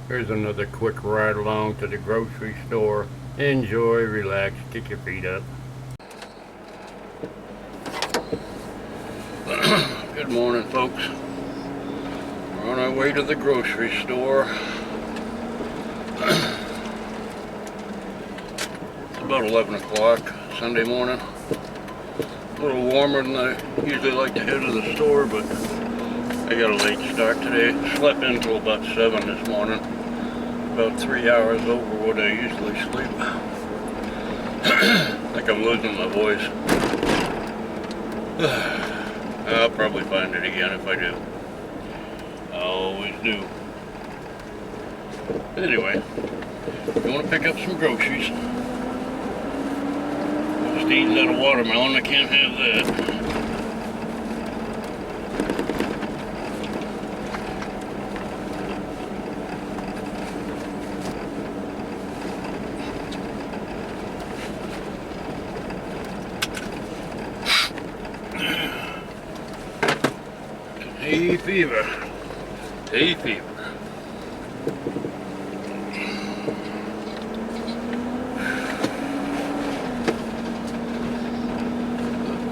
Here's another quick ride along to the grocery store. Enjoy, relax, kick your feet up. Good morning, folks. We're on our way to the grocery store. It's about 11 o'clock Sunday morning. A little warmer than I usually like to head to the store, but I got a late start today. Slept until about 7 this morning. About 3 hours over what I usually sleep. I think I'm losing my voice. I'll probably find it again if I do. I always do. Anyway, you want to pick up some groceries. Just eating that watermelon, I can't have that. Hay fever. Hay fever.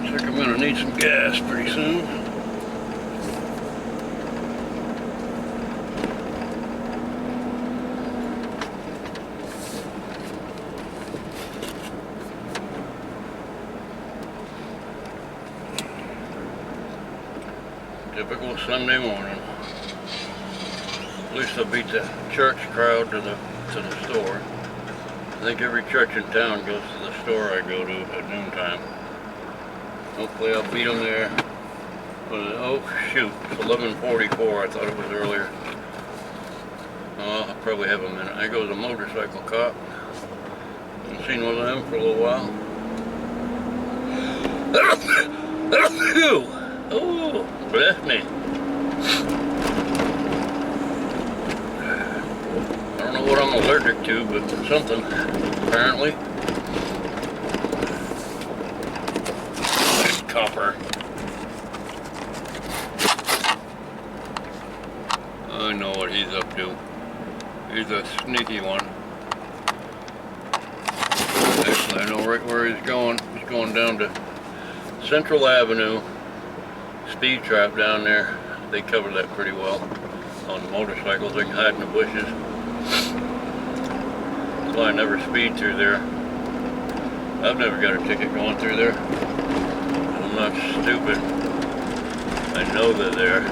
Looks like I'm gonna need some gas pretty soon. Typical Sunday morning. At least I beat the church crowd to the store. I think every church in town goes to the store I go to at noontime. Hopefully I'll beat them there. Oh shoot, it's 11:44. I thought it was earlier. Oh, I'll probably have a minute. There goes a motorcycle cop. Haven't seen one of them for a little while. Oh, bless me. I don't know what I'm allergic to, but something, apparently. Copper. I know what he's up to. He's a sneaky one. Actually, I know right where he's going. He's going down to Central Avenue. Speed trap down there. They cover that pretty well. On the motorcycles, they can hide in the bushes. That's why I never speed through there. I've never got a ticket going through there. I'm not stupid. I know they're there.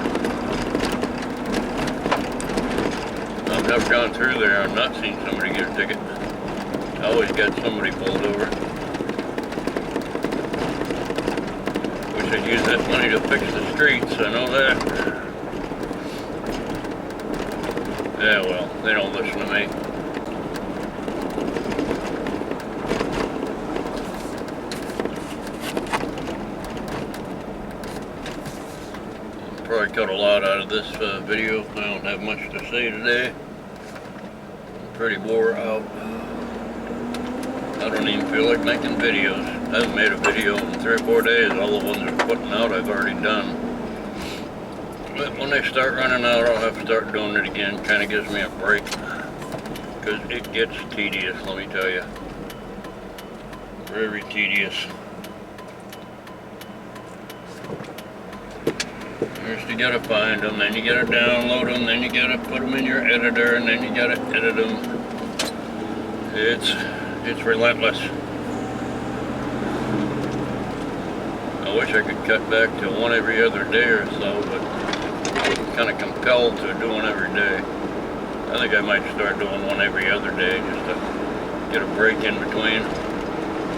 I've never gone through there and not seen somebody get a ticket. I always got somebody pulled over. Wish I'd use that money to fix the streets, I know that. Yeah, well, they don't listen to me. Probably cut a lot out of this video. I don't have much to say today. I'm pretty wore out. I don't even feel like making videos. I haven't made a video in 3 or 4 days. All the ones I'm putting out I've already done. But when they start running out, I'll have to start doing it again. Kind of gives me a break. Because it gets tedious, let me tell you. Very tedious. First you gotta find them, then you gotta download them, then you gotta put them in your editor, and then you gotta edit them. It's relentless. I wish I could cut back to one every other day or so, but I'm kind of compelled to do one every day. I think I might start doing one every other day just to get a break in between.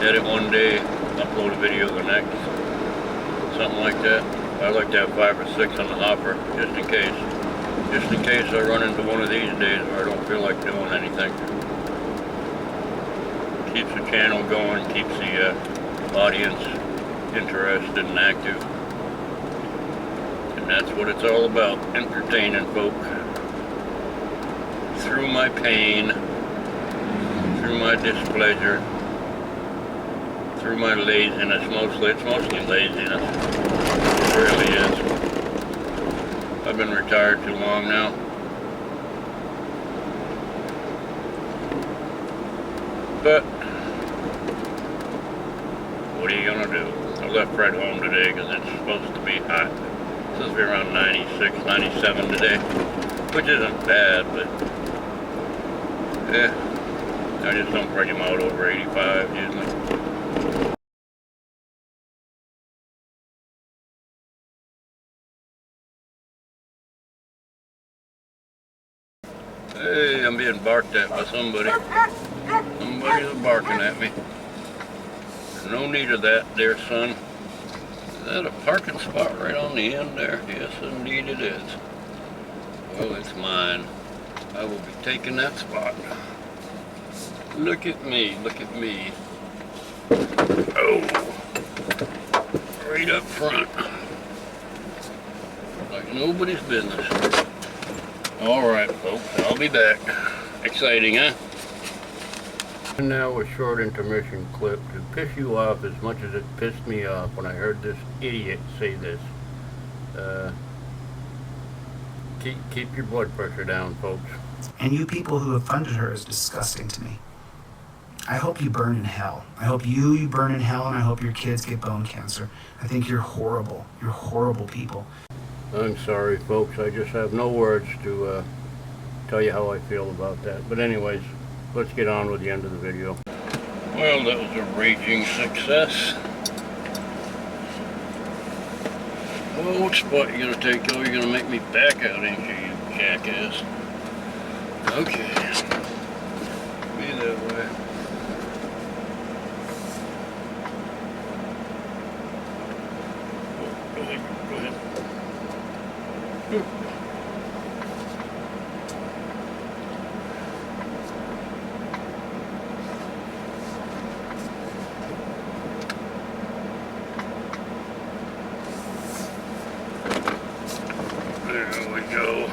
Edit one day, upload a video the next. Something like that. I like to have 5 or 6 on the hopper, just in case. Just in case I run into one of these days where I don't feel like doing anything. Keeps the channel going, keeps the audience interested and active. And that's what it's all about, entertaining folk. Through my pain, through my displeasure, through my laziness mostly. It's mostly laziness. It really is. I've been retired too long now. But what are you gonna do? I left right home today because it's supposed to be hot. It's supposed to be around 96, 97 today, which isn't bad, but yeah, I just don't bring them out over 85 usually. Hey, I'm being barked at by somebody. Somebody's barking at me. No need of that there, son. Is that a parking spot right on the end there? Yes, indeed it is. Well, it's mine. I will be taking that spot. Look at me, look at me. Oh, right up front. Like nobody's business. All right, folks, I'll be back. Exciting, huh? And now a short intermission clip to piss you off as much as it pissed me off when I heard this idiot say this. Keep your blood pressure down, folks. And you people who have funded her is disgusting to me. I hope you burn in hell. I hope you burn in hell, and I hope your kids get bone cancer. I think you're horrible. You're horrible people. I'm sorry, folks. I just have no words to tell you how I feel about that. But anyways, let's get on with the end of the video. Well, that was a raging success. Oh, what spot you gonna take? Oh, you're gonna make me back out, ain't you, you jackass? Okay. Be that way. Oh, go ahead, go ahead. There we go.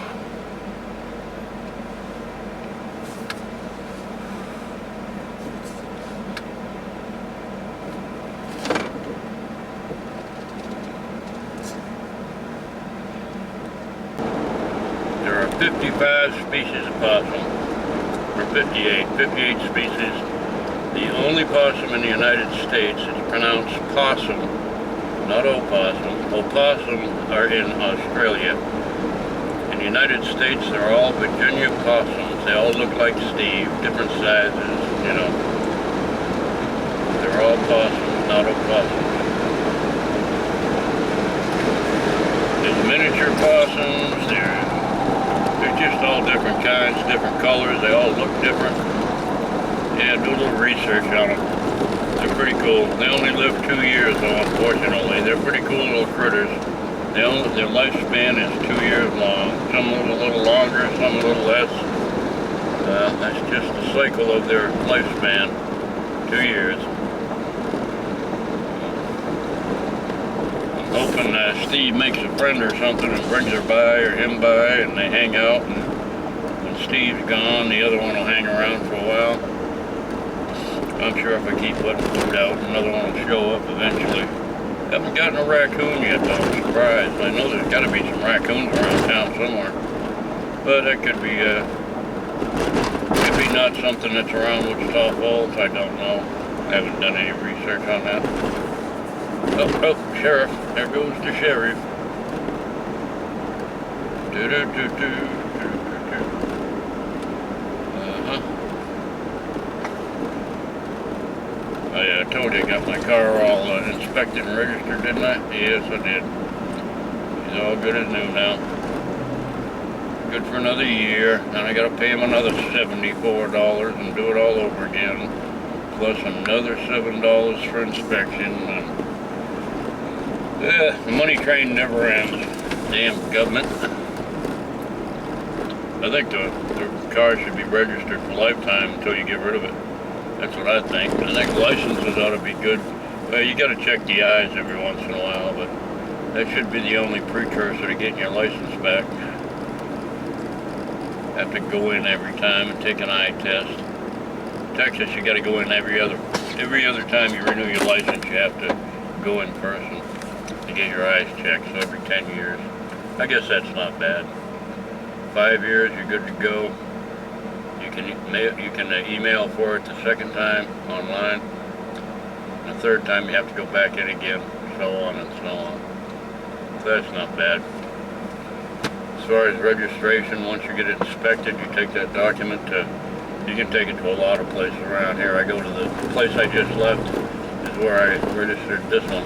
There are 55 species of possum, or 58 species. The only possum in the United States is pronounced possum, not opossum. Opossum are in Australia. In the United States, they're all Virginia possums. They all look like Steve, different sizes, you know. They're all possums, not opossums. There's miniature possums, they're just all different kinds, different colors, they all look different. Yeah, do a little research on them. They're pretty cool. They only live 2 years though, unfortunately. They're pretty cool little critters. Their lifespan is 2 years long. Some live a little longer, some a little less. That's just the cycle of their lifespan. 2 years. I'm hoping Steve makes a friend or something and brings her by or him by and they hang out, and when Steve's gone the other one will hang around for a while. I'm sure if I keep putting food out, another one will show up eventually. Haven't gotten a raccoon yet though, I'm surprised. I know there's got to be some raccoons around town somewhere. But that could be not something that's around Wichita Falls, I don't know. I haven't done any research on that. Oh, sheriff. There goes the sheriff. Oh yeah, I told you I got my car all inspected and registered, didn't I? Yes, I did. He's all good as new now. Good for another year. Then I gotta pay him another $74 and do it all over again. Plus another $7 for inspection. The money train never ends. Damn government. I think the car should be registered for lifetime until you get rid of it. That's what I think. I think licenses ought to be good. Well, you got to check the eyes every once in a while, but that should be the only precursor to getting your license back. Have to go in every time and take an eye test. Texas, you got to go in every other time you renew your license. You have to go in person to get your eyes checked. So every 10 years. I guess that's not bad. 5 years, you're good to go. You You can email for it the second time online. The third time you have to go back in again, so on and so on. So that's not bad. As far as registration, once you get it inspected, you take that document to, you can take it to a lot of places around here. I go to the place I just left, is where I registered this one.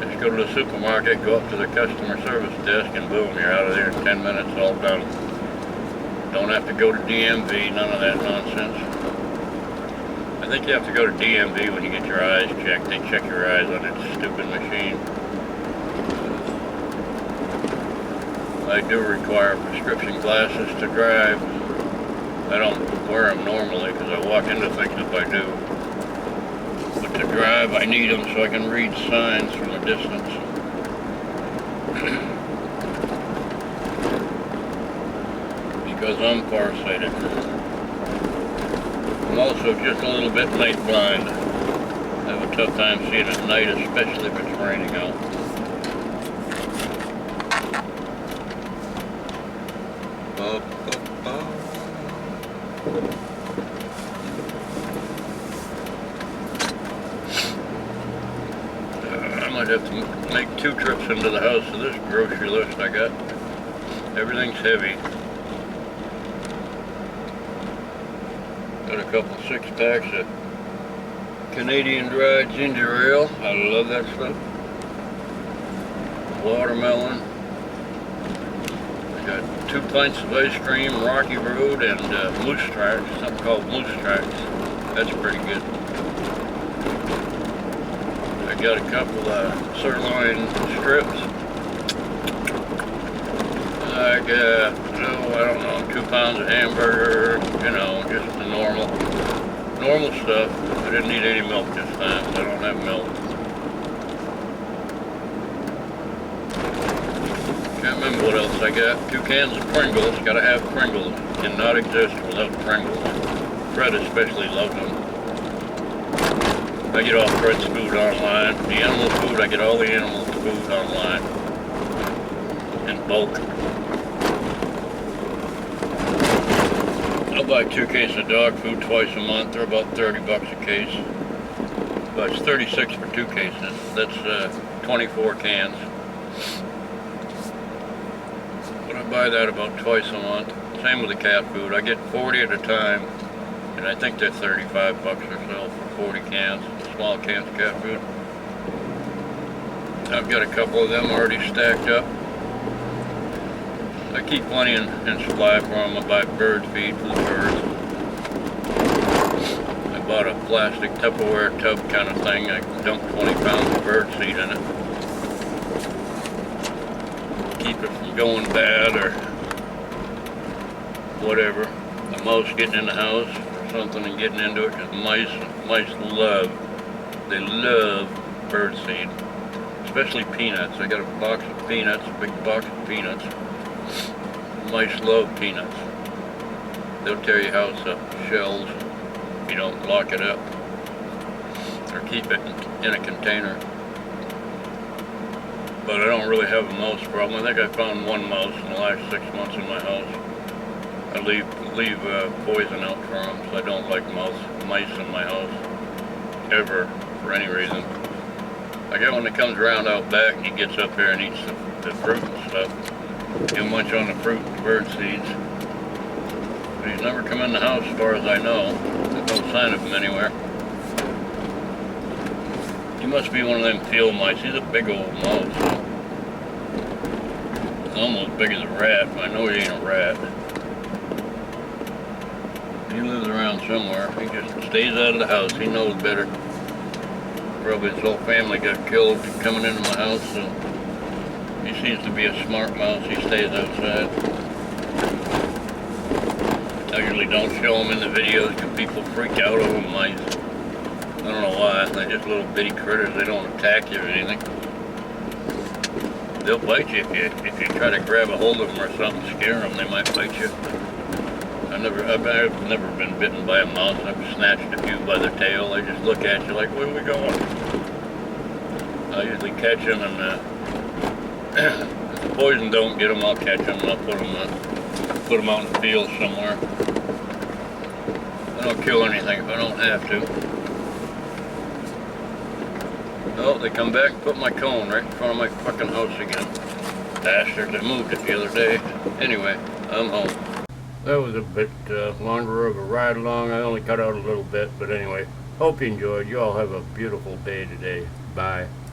Just go to the supermarket, go up to the customer service desk, and boom, you're out of there in 10 minutes, all done. Don't have to go to DMV, none of that nonsense. I think you have to go to DMV when you get your eyes checked. They check your eyes on that stupid machine. I do require prescription glasses to drive. I don't wear them normally because I walk into things if I do. But to drive, I need them so I can read signs from a distance. Because I'm farsighted. I'm also just a little bit night blind. I have a tough time seeing at night, especially if it's raining out. I might have to make 2 trips into the house of this grocery list I got. Everything's heavy. Got a couple 6-packs of Canadian Dry Ginger Ale. I love that stuff. Watermelon. I got 2 pints of ice cream, Rocky Road, and Moose Tracks, something called Moose Tracks. That's pretty good. I got a couple of sirloin strips. I got, I don't know, 2 pounds of hamburger, you know, just the normal stuff. I didn't need any milk this time, so I don't have milk. Can't remember what else I got. 2 cans of Pringles. Gotta have Pringles. Cannot exist without Pringles. Fred especially loves them. I get all Fred's food online. The animal food, I get all the animal food online. In bulk. I'll buy 2 cases of dog food twice a month. They're about $30 a case. But it's 36 for 2 cases. That's 24 cans. But I buy that about twice a month. Same with the cat food. I get 40 at a time. And I think they're $35 or so for 40 cans. Small cans of cat food. I've got a couple of them already stacked up. I keep plenty in supply for them. I buy bird feed for the birds. I bought a plastic Tupperware tub kind of thing. I dump 20 pounds of bird seed in it. Keep it from going bad or whatever. A mouse getting in the house or something and getting into it, because mice they love bird seed. Especially peanuts. I got a box of peanuts, a big box of peanuts. Mice love peanuts. They'll tear your house up, shells, if you don't lock it up or keep it in a container. But I don't really have a mouse problem. I think I found 1 mouse in the last 6 months in my house. I leave poison out for them, so I don't like mice in my house ever for any reason. I get one that comes around out back and he gets up here and eats the fruit and stuff. He'll munch on the fruit and the bird seeds. But he's never come in the house as far as I know. There's no sign of him anywhere. He must be one of them field mice. He's a big old mouse. He's almost as big as a rat, but I know he ain't a rat. He lives around somewhere. He just stays out of the house. He knows better. Probably his whole family got killed coming into my house, so he seems to be a smart mouse. He stays outside. I usually don't show them in the videos because people freak out over mice. I don't know why. They're just little bitty critters. They don't attack you or anything. They'll bite you if you try to grab a hold of them or something, scare them. They might bite you. I've never been bitten by a mouse. I've snatched a few by the tail. They just look at you like, where are we going? I usually catch them, and if the poison don't get them, I'll catch them and I'll put them out in the field somewhere. I'll kill anything if I don't have to. Oh, they come back and put my cone right in front of my fucking house again. Bastards, I moved it the other day. Anyway, I'm home. That was a bit longer of a ride along. I only cut out a little bit, but anyway, hope you enjoyed. You all have a beautiful day today. Bye.